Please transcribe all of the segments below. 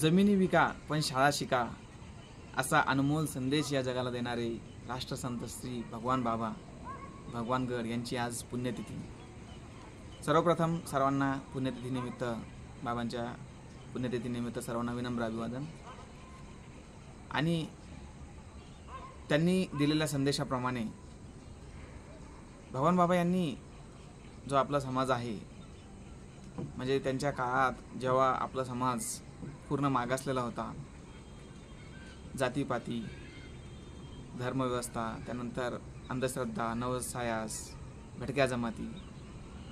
जमिनी विका पण शाळा शिका असा अनमोल संदेश या जगाला देणारे राष्ट्रसंत श्री भगवान बाबा भगवानगड यांची आज पुण्यतिथी। सर्वप्रथम सर्वांना पुण्यतिथीनिमित्त बाबांच्या पुण्यतिथीनिमित्त सर्वांना विनम्र अभिवादन। आणि त्यांनी दिलेल्या संदेशाप्रमाणे भगवान बाबा यांनी जो आपला समाज आहे, म्हणजे त्यांच्या काळात जेव्हा आपला समाज पूर्ण मागासलेला होता, जातीपाती, धर्मव्यवस्था, त्यानंतर अंधश्रद्धा, नवसायास, भटक्या जमाती,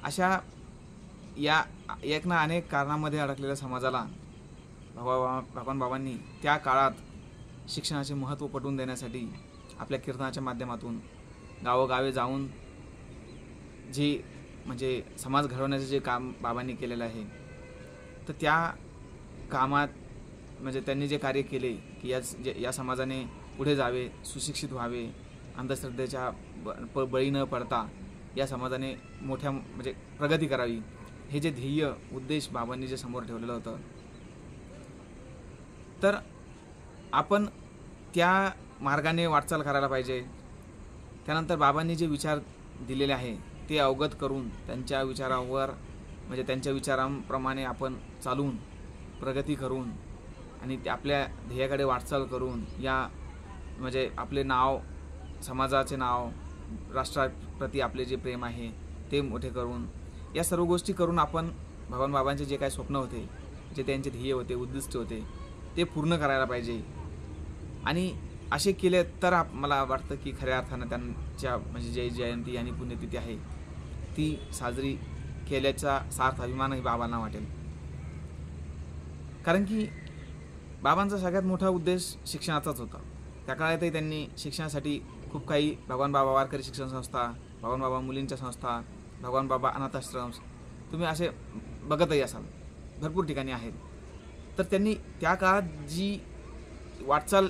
अशा या एक ना अनेक कारणांमध्ये अडकलेल्या समाजाला भगवान बाबांनी त्या काळात शिक्षणाचे महत्त्व पटवून देण्यासाठी आपल्या कीर्तनाच्या माध्यमातून गावोगावे जाऊन जी म्हणजे समाज घडवण्याचे जे काम बाबांनी केलेलं आहे, तर त्या कामात म्हणजे त्यांनी जे कार्य केले की या समाजाने पुढे जावे, सुशिक्षित व्हावे, अंधश्रद्धेच्या बळी न पडता या समाजाने मोठ्या म्हणजे प्रगती करावी, हे जे ध्येय उद्देश बाबांनी जे समोर ठेवलेलं होतं, तर आपण त्या मार्गाने वाटचाल करायला पाहिजे। त्यानंतर बाबांनी जे विचार दिलेले आहे ते अवगत करून त्यांच्या विचारावर म्हणजे त्यांच्या विचारांप्रमाणे आपण चालून प्रगती करून आणि आपल्या ध्येयाकडे वाटचाल करून या म्हणजे आपले नाव, समाजाचे नाव, राष्ट्राप्रती आपले जे प्रेम आहे ते मोठे करून या सर्व गोष्टी करून आपण भगवान बाबांचे जे काही स्वप्न होते, जे त्यांचे ध्येय होते, उद्दिष्ट होते, ते पूर्ण करायला पाहिजे। आणि असे केले तर मला वाटतं की खऱ्या अर्थानं त्यांच्या म्हणजे जे जयंती आणि पुण्यतिथी आहे ती साजरी केल्याचा सार्थ अभिमानही बाबांना वाटेल। कारण की बाबांचा सगळ्यात मोठा उद्देश शिक्षणाचाच होता। त्या काळातही त्यांनी शिक्षणासाठी खूप काही भगवान बाबा वारकरी शिक्षण संस्था, भगवान बाबा मुलींच्या संस्था, भगवान बाबा अनाथाश्रम, तुम्ही असे बघतही असाल, भरपूर ठिकाणी आहेत। तर त्यांनी त्या काळात जी वाटचाल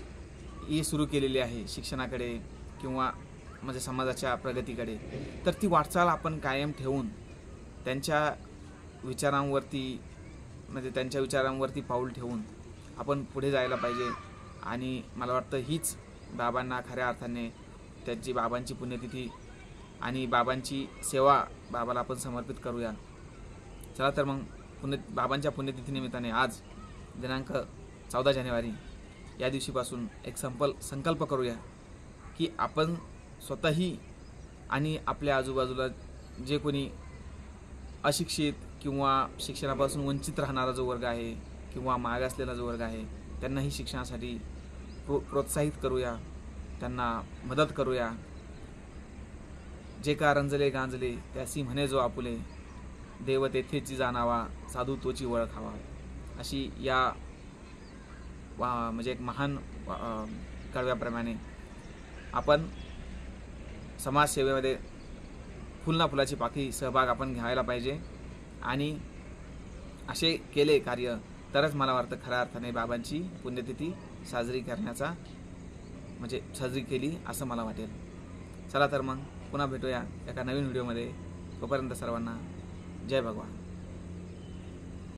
ही सुरू केलेली आहे शिक्षणाकडे किंवा म्हणजे समाजाच्या प्रगतीकडे, तर ती वाटचाल आपण कायम ठेवून त्यांच्या विचारांवरती पाऊल ठेवून आपण पुढे जायला पाहिजे। आणि मला वाटतं हीच बाबांना खऱ्या अर्थाने त्यांची बाबांची पुण्यतिथी आणि बाबांची सेवा बाबाला आपण समर्पित करूया। चला तर मग बाबांच्या पुण्यतिथीनिमित्ताने आज दिनांक 14 जानेवारी या दिवशीपासून एक संकल्प करूया की आपण स्वतःही आणि आपल्या आजूबाजूला जे कोणी अशिक्षित किंवा शिक्षणापासून वंचित राहणारा जो वर्ग आहे किंवा मागासलेला जो वर्ग आहे, त्यांनाही शिक्षणासाठी प्रोत्साहित करूया, त्यांना मदत करूया। जे का रंजले गांजले त्यासी म्हणे जो आपुले, देव तेथेची जाणावा, साधू तोची ओळखावा, अशी या म्हणजे एक महान कडव्याप्रमाणे आपण समाजसेवेमध्ये फुल ना फुलाची पाकळी सहभाग आपण घ्यायला पाहिजे। आणि असे केले कार्य तरच मला वाटतं खऱ्या अर्थाने बाबांची पुण्यतिथी साजरी केली असं मला वाटेल। चला तर मग पुन्हा भेटूया एका नवीन व्हिडिओमध्ये। तोपर्यंत सर्वांना जय भगवान।